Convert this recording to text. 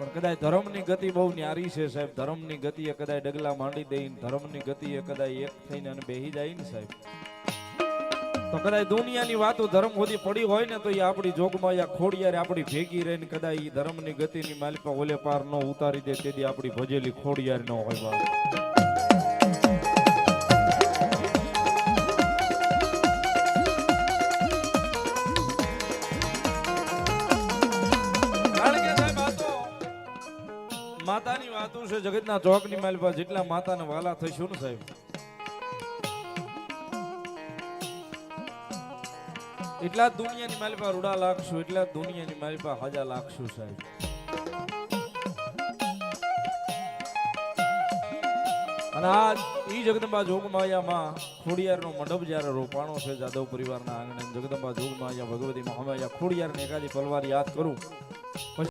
પણ કદાચ ધર્મની ગતિ બહુ ન્યારી છે સાહેબ. ધર્મની ગતિએ કદાચ ડગલા માંડી દઈને ધર્મની ગતિએ કદાચ એક થઈને અને બેહી જાય ને સાહેબ, તો કદાચ દુનિયાની વાતો ધર્મ સુધી પડી હોય ને તો એ આપણી જોગમાં યા ખોડિયારે આપણી ભેગી રહીને કદાચ એ ધર્મની ગતિની માલિપા ઓલે પાર ન ઉતારી દે તેથી આપણી ભજેલી ખોડિયાર ન હોય બાપ. માતાની વાતો છે જગતના ચોકની માલિપા, જેટલા માતાને વાલા થઈશું ને સાહેબ એટલા જ દુનિયાની માલિપા રૂડા લાગશું, એટલા જ દુનિયાની માલિપા હાજા લાગશું સાહેબ. અને આ ઈ જગદંબા જોગમાયામાં ખોડિયારનો મંડપ જ્યારે રોપાણો છે જાદવ પરિવારના આંગણે, જગદંબા જોગમાયા ભગવતી મહામાયા ખોડિયારને એકાદી પલવાર યાદ કરું.